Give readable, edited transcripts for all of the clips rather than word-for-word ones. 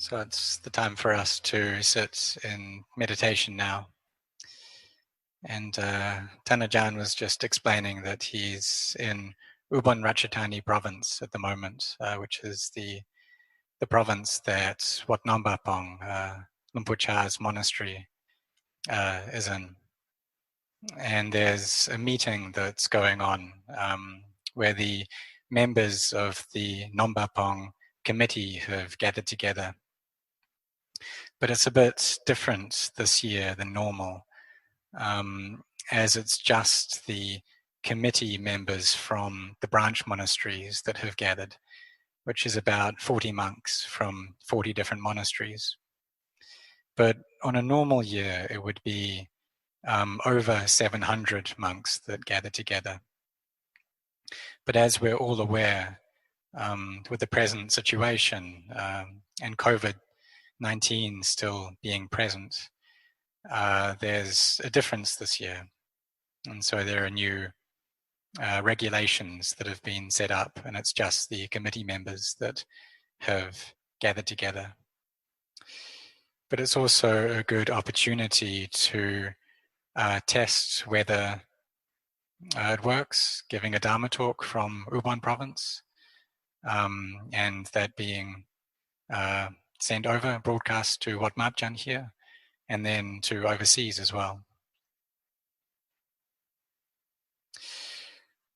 So it's the time for us to sit in meditation now. And Tan Ajahn was just explaining that he's in Ubon Ratchathani province at the moment, which is the province that Wat Marp Lumpur Cha's monastery is in. And there's a meeting that's going on where the members of the Nombapong committee have gathered together. But it's a bit different this year than normal, as it's just the committee members from the branch monasteries that have gathered, which is about 40 monks from 40 different monasteries. But on a normal year, it would be over 700 monks that gather together. But as we're all aware, with the present situation and COVID-19 still being present, there's a difference this year. And so there are new regulations that have been set up, and it's just the committee members that have gathered together. But it's also a good opportunity to test whether it works, giving a Dhamma talk from Ubon province, and that being sent over, broadcast to Wat Marp Jan here, and then to overseas as well.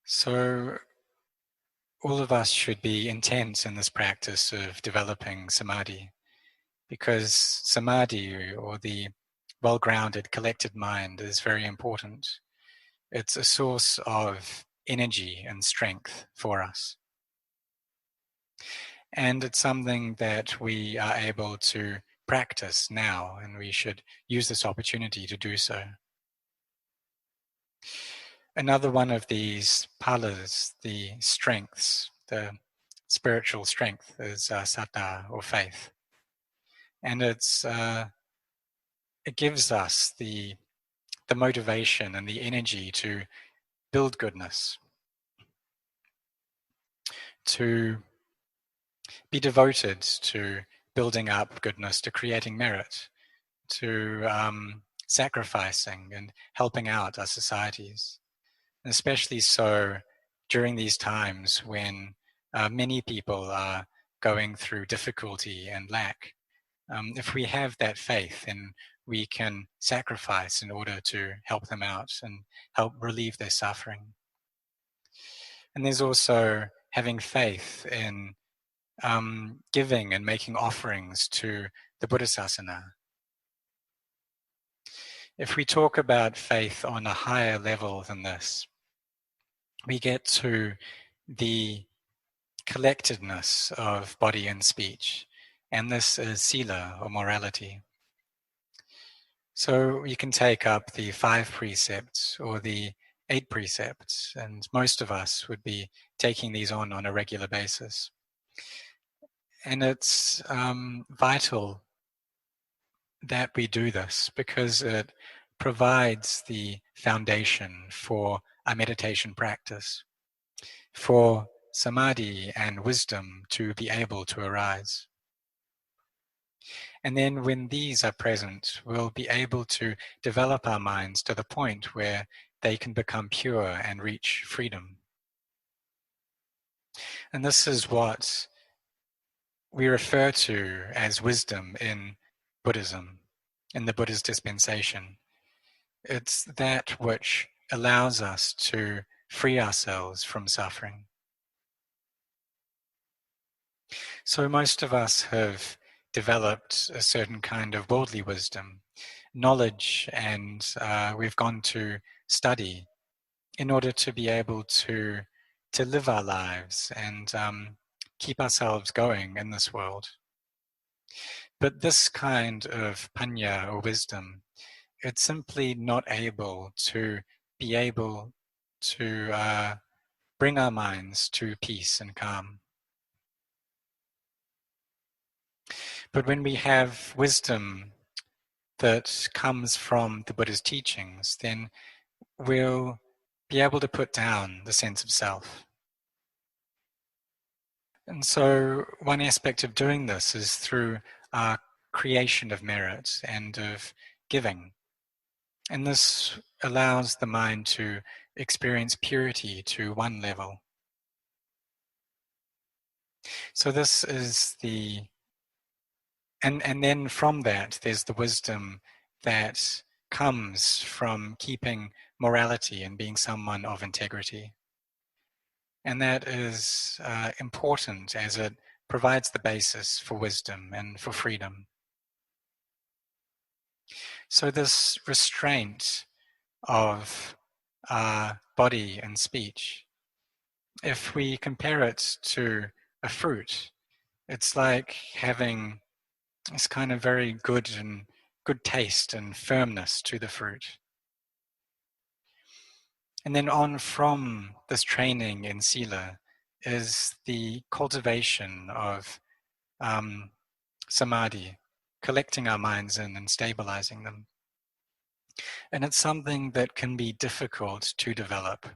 So all of us should be intense in this practice of developing samadhi, because samadhi, or the well-grounded, collected mind, is very important. It's a source of energy and strength for us. And it's something that we are able to practice now, and we should use this opportunity to do so. Another one of these palas, the strengths, the spiritual strength, is saddha, or faith. And it gives us the motivation and the energy to build goodness, to be devoted to building up goodness, to creating merit, to sacrificing and helping out our societies. And especially so during these times when many people are going through difficulty and lack. If we have that faith, then we can sacrifice in order to help them out and help relieve their suffering. And there's also having faith in giving and making offerings to the Buddhasasana. If we talk about faith on a higher level than this, we get to the collectedness of body and speech, and this is sila, or morality. So you can take up the 5 precepts or the 8 precepts, and most of us would be taking these on a regular basis. And it's vital that we do this because it provides the foundation for our meditation practice, for samadhi and wisdom to be able to arise. And then when these are present, we'll be able to develop our minds to the point where they can become pure and reach freedom. And this is what we refer to as wisdom in Buddhism, in the Buddha's dispensation. It's that which allows us to free ourselves from suffering. So most of us have developed a certain kind of worldly wisdom, knowledge, and we've gone to study in order to be able to live our lives and keep ourselves going in this world. But this kind of panya, or wisdom, it's simply not able to bring our minds to peace and calm. But when we have wisdom that comes from the Buddha's teachings, then we'll be able to put down the sense of self. And so one aspect of doing this is through creation of merit and of giving. And this allows the mind to experience purity to one level. So this is and then from that, there's the wisdom that comes from keeping morality and being someone of integrity. And that is important as it provides the basis for wisdom and for freedom. So this restraint of body and speech, if we compare it to a fruit, it's like having this kind of very good taste and firmness to the fruit. And then on from this training in sila is the cultivation of samadhi, collecting our minds in and stabilizing them. And it's something that can be difficult to develop,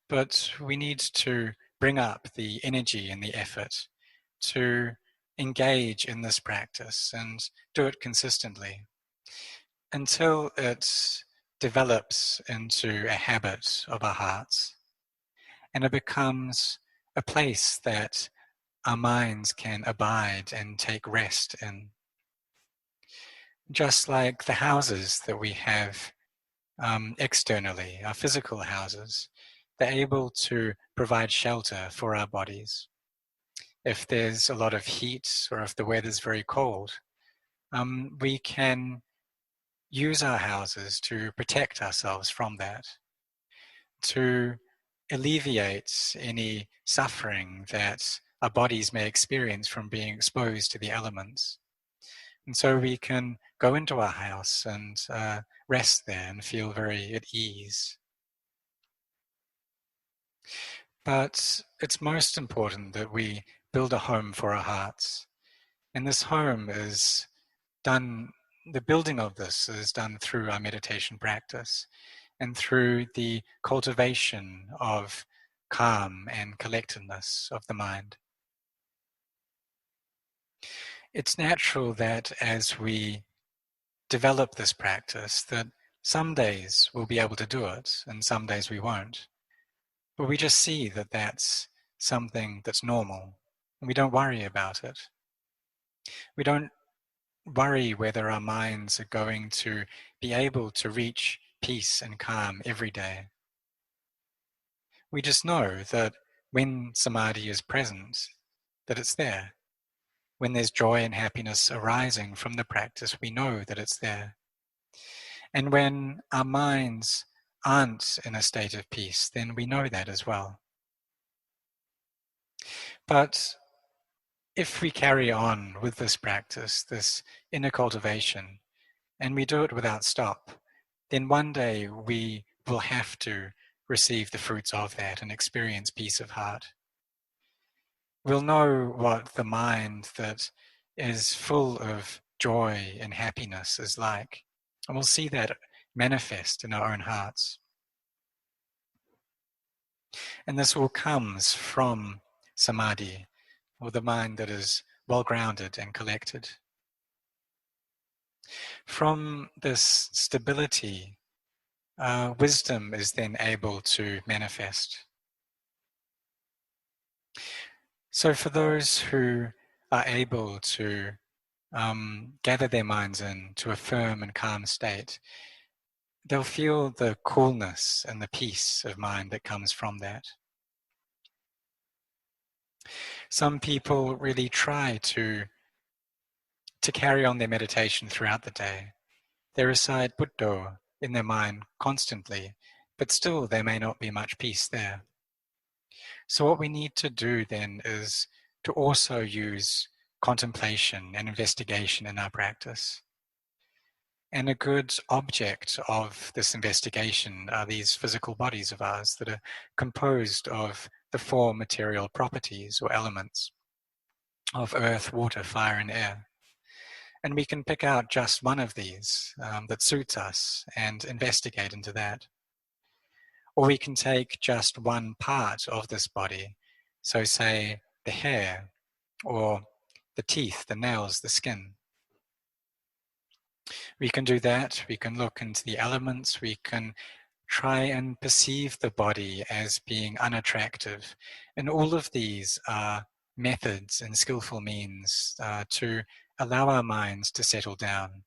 but we need to bring up the energy and the effort to engage in this practice and do it consistently until it develops into a habit of our hearts and it becomes a place that our minds can abide and take rest in. Just like the houses that we have externally, our physical houses, they're able to provide shelter for our bodies. If there's a lot of heat or if the weather's very cold, we can use our houses to protect ourselves from that, to alleviate any suffering that our bodies may experience from being exposed to the elements. And so we can go into our house and rest there and feel very at ease. But it's most important that we build a home for our hearts. And this home is done, the building of this is done through our meditation practice and through the cultivation of calm and collectedness of the mind. It's natural that as we develop this practice, that some days we'll be able to do it and some days we won't. But we just see that that's something that's normal and we don't worry about it. We don't worry whether our minds are going to be able to reach peace and calm every day. We just know that when samadhi is present, that it's there. When there's joy and happiness arising from the practice, we know that it's there. And when our minds aren't in a state of peace, then we know that as well. But if we carry on with this practice, this inner cultivation, and we do it without stop, then one day we will have to receive the fruits of that and experience peace of heart. We'll know what the mind that is full of joy and happiness is like, and we'll see that manifest in our own hearts. And this all comes from samadhi, or the mind that is well grounded and collected. From this stability, wisdom is then able to manifest. So for those who are able to gather their minds in to a firm and calm state, they'll feel the coolness and the peace of mind that comes from that. Some people really try to carry on their meditation throughout the day. They recite Buddha in their mind constantly, but still there may not be much peace there. So what we need to do then is to also use contemplation and investigation in our practice. And a good object of this investigation are these physical bodies of ours that are composed of the four material properties or elements of earth, water, fire, and air. And we can pick out just one of these that suits us and investigate into that. Or we can take just one part of this body, so say the hair, or the teeth, the nails, the skin, We can do that. We can look into the elements. We can try and perceive the body as being unattractive. And all of these are methods and skillful means to allow our minds to settle down,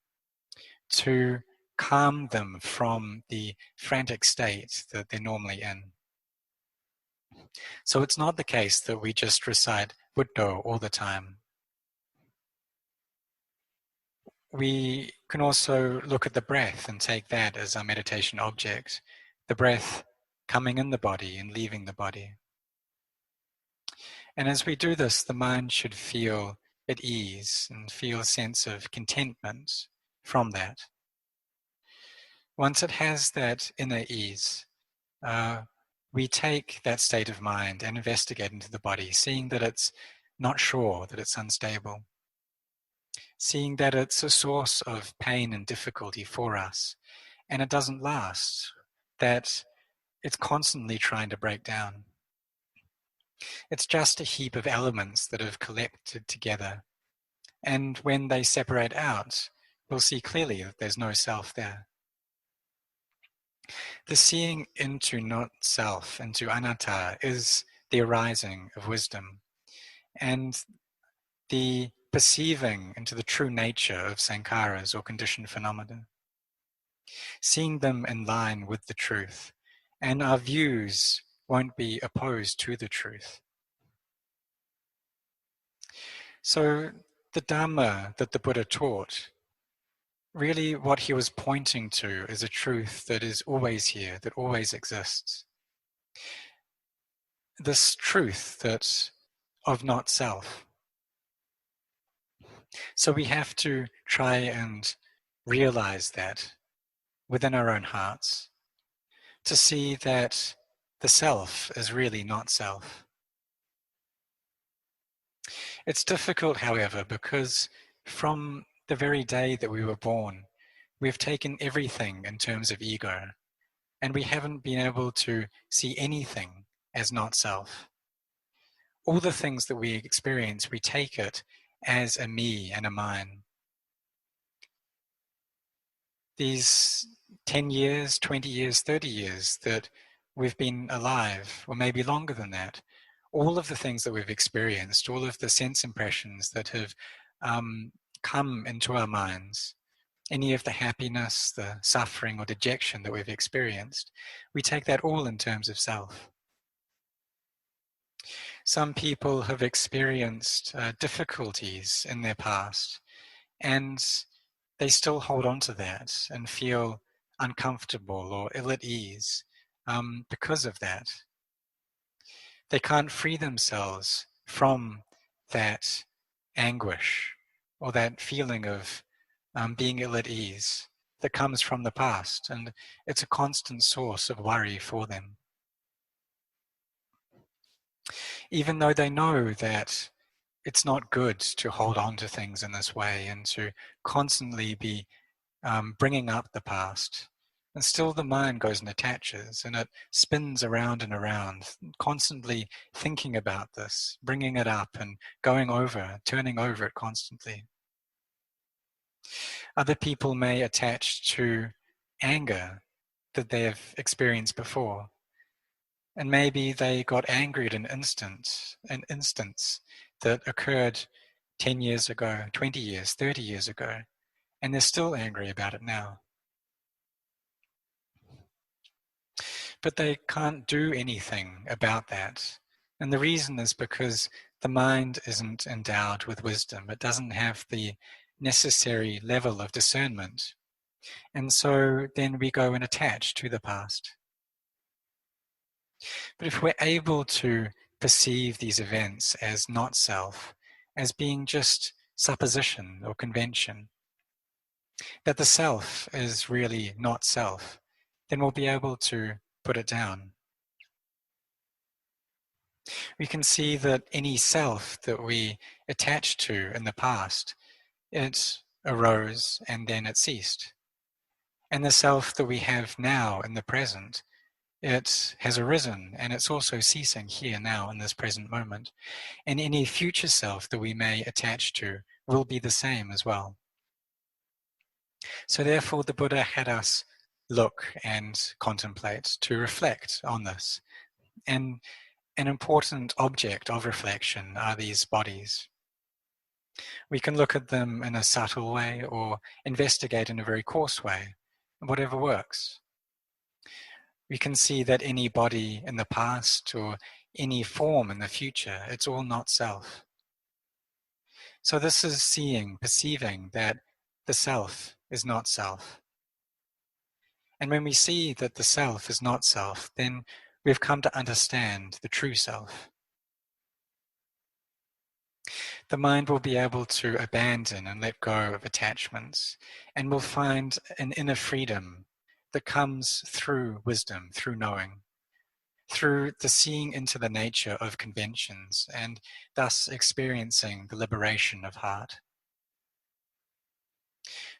to calm them from the frantic state that they're normally in. So it's not the case that we just recite Buddha all the time. We can also look at the breath and take that as our meditation object. The breath coming in the body and leaving the body. And as we do this, the mind should feel at ease and feel a sense of contentment from that. Once it has that inner ease, we take that state of mind and investigate into the body, seeing that it's not sure, that it's unstable, seeing that it's a source of pain and difficulty for us, and it doesn't last, that it's constantly trying to break down. It's just a heap of elements that have collected together, and when they separate out, we'll see clearly that there's no self there. The seeing into not self, into anatta, is the arising of wisdom, and the perceiving into the true nature of sankharas or conditioned phenomena, seeing them in line with the truth, and our views won't be opposed to the truth. So the Dhamma that the Buddha taught, really what he was pointing to is a truth that is always here, that always exists. This truth that of not self. So we have to try and realize that within our own hearts, to see that the self is really not self. It's difficult, however, because from the very day that we were born, we've taken everything in terms of ego, and we haven't been able to see anything as not self. All the things that we experience, we take it as a me and a mine. These 10 years, 20 years, 30 years that we've been alive, or maybe longer than that, all of the things that we've experienced, all of the sense impressions that have come into our minds, any of the happiness, the suffering or dejection that we've experienced, we take that all in terms of self. Some people have experienced difficulties in their past, and they still hold on to that and feel uncomfortable or ill at ease because of that. They can't free themselves from that anguish or that feeling of being ill at ease that comes from the past, and it's a constant source of worry for them. Even though they know that it's not good to hold on to things in this way and to constantly be bringing up the past. And still the mind goes and attaches, and it spins around and around, constantly thinking about this, bringing it up and going over, turning over it constantly. Other people may attach to anger that they have experienced before. And maybe they got angry at an instance that occurred 10 years ago, 20 years, 30 years ago, and they're still angry about it now. But they can't do anything about that. And the reason is because the mind isn't endowed with wisdom. It doesn't have the necessary level of discernment. And so then we go and attach to the past. But if we're able to perceive these events as not self, as being just supposition or convention, that the self is really not self, then we'll be able to put it down. We can see that any self that we attach to in the past, it arose and then it ceased. And the self that we have now in the present, it has arisen and it's also ceasing here now in this present moment. And any future self that we may attach to will be the same as well. So therefore the Buddha had us look and contemplate, to reflect on this. And an important object of reflection are these bodies. We can look at them in a subtle way or investigate in a very coarse way, whatever works. We can see that any body in the past or any form in the future, it's all not self. So this is seeing, perceiving that the self is not self. And when we see that the self is not self, then we've come to understand the true self. The mind will be able to abandon and let go of attachments, and will find an inner freedom that comes through wisdom, through knowing, through the seeing into the nature of conventions, and thus experiencing the liberation of heart.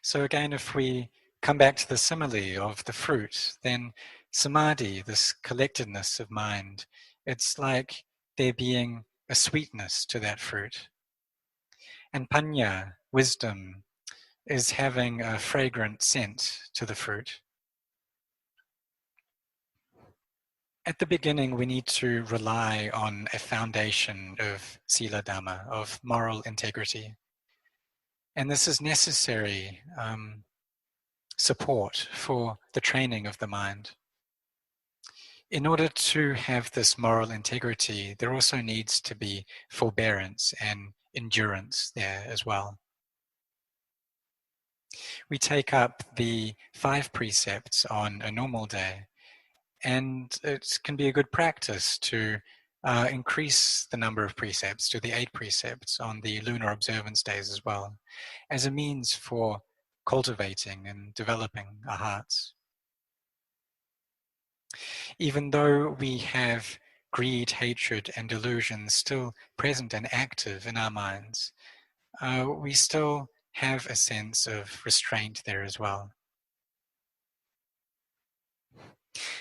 So again, if we come back to the simile of the fruit, then samadhi, this collectedness of mind, it's like there being a sweetness to that fruit. And panya, wisdom, is having a fragrant scent to the fruit. At the beginning, we need to rely on a foundation of sila dhamma, of moral integrity. And this is necessary support for the training of the mind. In order to have this moral integrity, there also needs to be forbearance and endurance there as well. We take up the 5 precepts on a normal day, and it can be a good practice to increase the number of precepts to the 8 precepts on the lunar observance days as well, as a means for cultivating and developing our hearts. Even though we have greed, hatred, and delusion still present and active in our minds, we still have a sense of restraint there as well.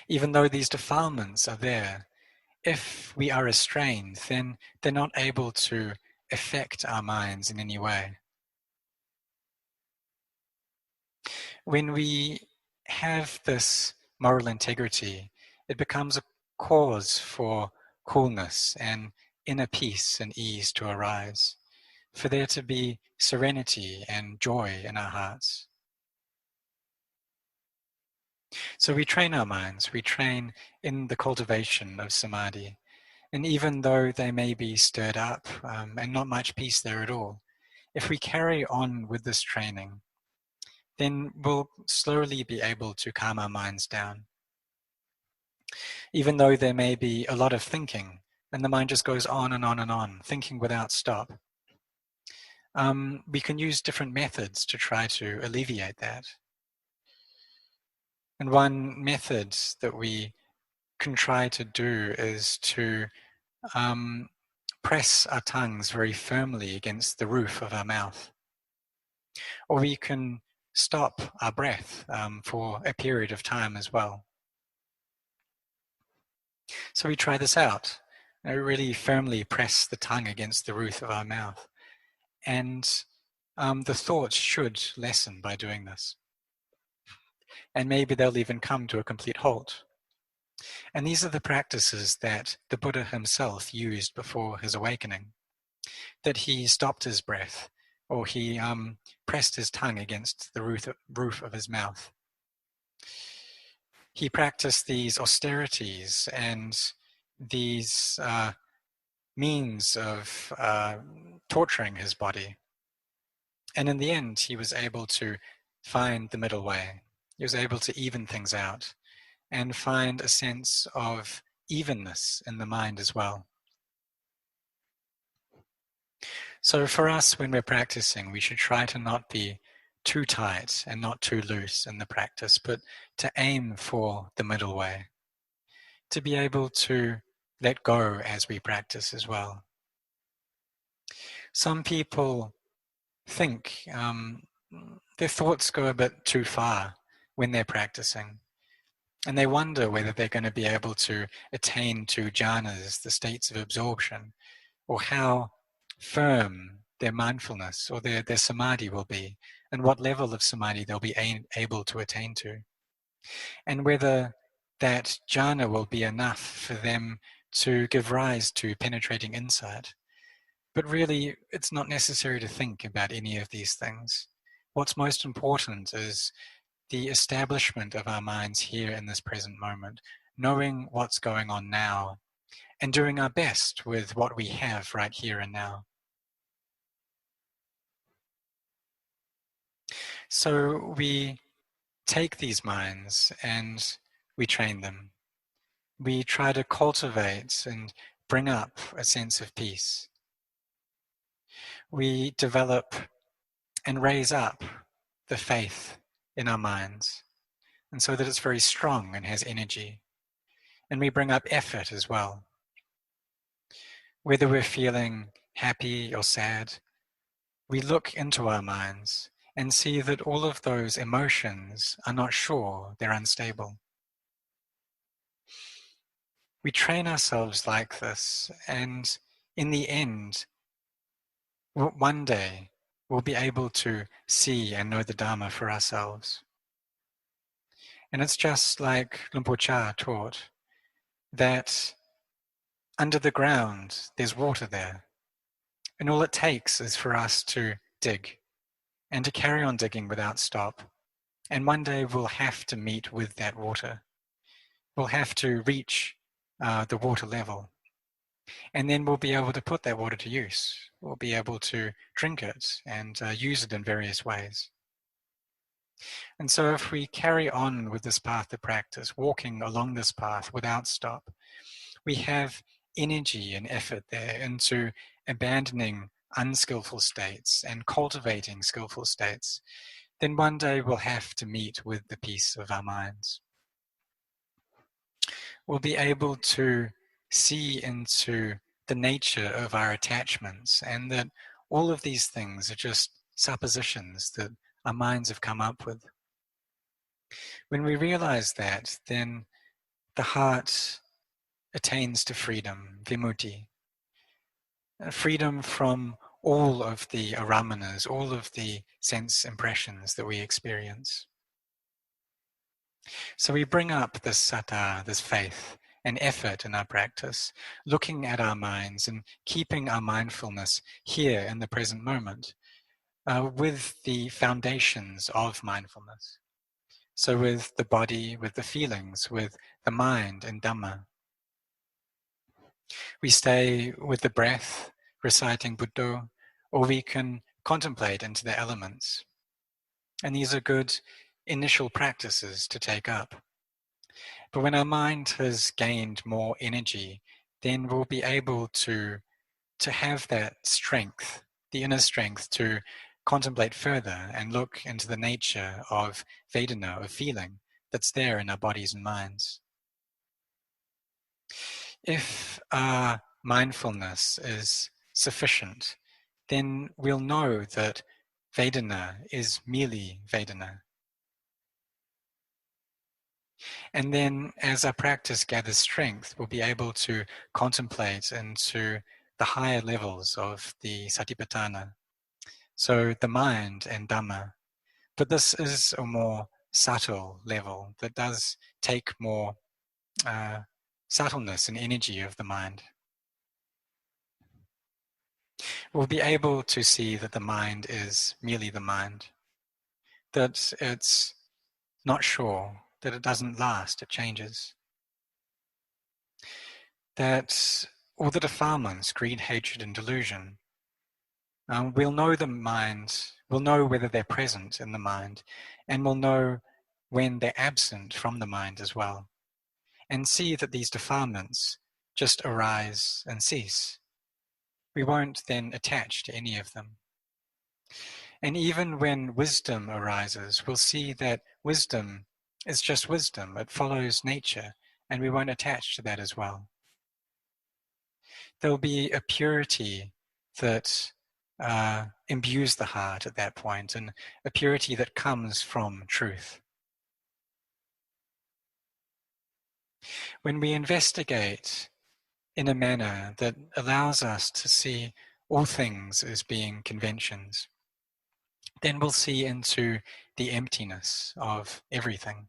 Even though these defilements are there, if we are restrained, then they're not able to affect our minds in any way. When we have this moral integrity, it becomes a cause for coolness and inner peace and ease to arise, for there to be serenity and joy in our hearts. So we train our minds, we train in the cultivation of samadhi. And even though they may be stirred up and not much peace there at all, if we carry on with this training, then we'll slowly be able to calm our minds down. Even though there may be a lot of thinking, and the mind just goes on and on and on, thinking without stop, we can use different methods to try to alleviate that. And one method that we can try to do is to press our tongues very firmly against the roof of our mouth. Or we can stop our breath for a period of time as well. So we try this out. Really firmly press the tongue against the roof of our mouth. And the thoughts should lessen by doing this. And maybe they'll even come to a complete halt. And these are the practices that the Buddha himself used before his awakening. That he stopped his breath, or he pressed his tongue against the roof of his mouth. He practiced these austerities and these means of torturing his body. And in the end, he was able to find the middle way. He was able to even things out and find a sense of evenness in the mind as well. So for us, when we're practicing, we should try to not be too tight and not too loose in the practice, but to aim for the middle way, to be able to let go as we practice as well. Some people think their thoughts go a bit too far when they're practicing, and they wonder whether they're going to be able to attain to jhanas, the states of absorption, or how firm their mindfulness or their samadhi will be and what level of samadhi they'll be able to attain to, and whether that jhana will be enough for them to give rise to penetrating insight. But really, it's not necessary to think about any of these things. What's most important is the establishment of our minds here in this present moment, knowing what's going on now, and doing our best with what we have right here and now. So we take these minds and we train them. We try to cultivate and bring up a sense of peace. We develop and raise up the faith in our minds, and so that it's very strong and has energy. And we bring up effort as well. Whether we're feeling happy or sad, we look into our minds and see that all of those emotions are not sure, they're unstable. We train ourselves like this, and in the end, one day we'll be able to see and know the Dhamma for ourselves. And it's just like Luang Por Chah taught, that under the ground there's water there, and all it takes is for us to dig and to carry on digging without stop. And one day we'll have to meet with that water. We'll have to reach the water level. And then we'll be able to put that water to use. We'll be able to drink it and use it in various ways. And so if we carry on with this path of practice, walking along this path without stop, we have energy and effort there into abandoning unskillful states and cultivating skillful states, then one day we'll have to meet with the peace of our minds. We'll be able to see into the nature of our attachments, and that all of these things are just suppositions that our minds have come up with. When we realize that, then the heart attains to freedom, vimutti, freedom from all of the aramanas, all of the sense impressions that we experience. So we bring up this saddha, this faith, and effort in our practice, looking at our minds and keeping our mindfulness here in the present moment with the foundations of mindfulness. So with the body, with the feelings, with the mind and Dhamma. We stay with the breath, reciting Buddha, or we can contemplate into the elements. And these are good initial practices to take up. But when our mind has gained more energy, then we'll be able to have that strength, the inner strength to contemplate further and look into the nature of Vedana, of feeling, that's there in our bodies and minds. If our mindfulness is sufficient, then we'll know that Vedana is merely Vedana. And then as our practice gathers strength, we'll be able to contemplate into the higher levels of the Satipatthana. So the mind and Dhamma. But this is a more subtle level that does take more subtleness and energy of the mind. We'll be able to see that the mind is merely the mind, that it's not sure, that it doesn't last, it changes. That all the defilements, greed, hatred, and delusion, we'll know the mind, we'll know whether they're present in the mind, and we'll know when they're absent from the mind as well, and see that these defilements just arise and cease. We won't then attach to any of them. And even when wisdom arises, we'll see that wisdom is just wisdom. It follows nature, and we won't attach to that as well. There'll be a purity that imbues the heart at that point, and a purity that comes from truth. When we investigate in a manner that allows us to see all things as being conventions, then we'll see into the emptiness of everything.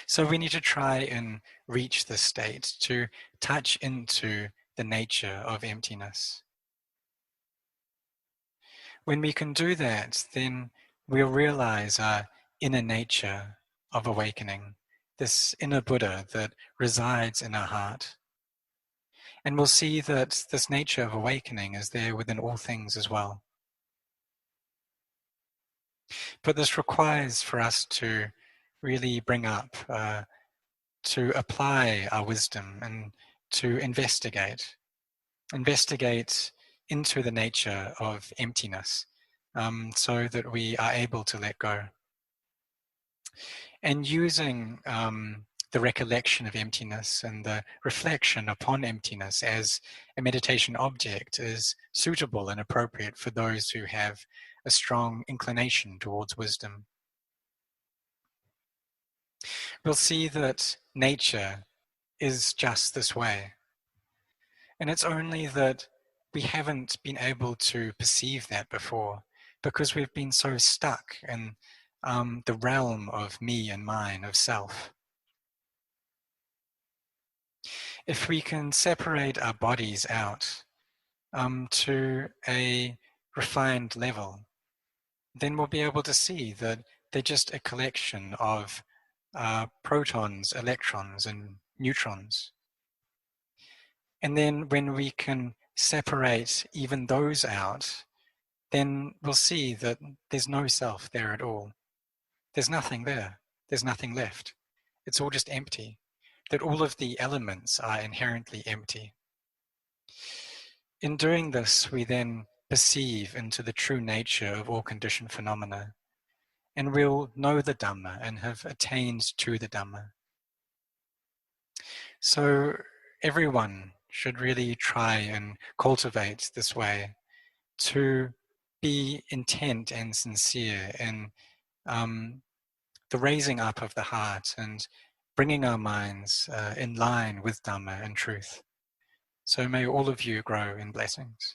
So we need to try and reach this state, to touch into the nature of emptiness. When we can do that, then we'll realize our inner nature of awakening, this inner Buddha that resides in our heart. And we'll see that this nature of awakening is there within all things as well. But this requires for us to really bring up, to apply our wisdom and to investigate into the nature of emptiness, so that we are able to let go. And using the recollection of emptiness and the reflection upon emptiness as a meditation object is suitable and appropriate for those who have a strong inclination towards wisdom. We'll see that nature is just this way. And it's only that we haven't been able to perceive that before because we've been so stuck in the realm of me and mine, of self. If we can separate our bodies out to a refined level, then we'll be able to see that they're just a collection of protons, electrons, and neutrons. And then when we can separate even those out, then we'll see that there's no self there at all. There's nothing there. There's nothing left. It's all just empty. That all of the elements are inherently empty. In doing this, we then perceive into the true nature of all conditioned phenomena, and we'll know the Dhamma and have attained to the Dhamma. So everyone should really try and cultivate this way, to be intent and sincere in the raising up of the heart and bringing our minds in line with Dhamma and truth. So may all of you grow in blessings.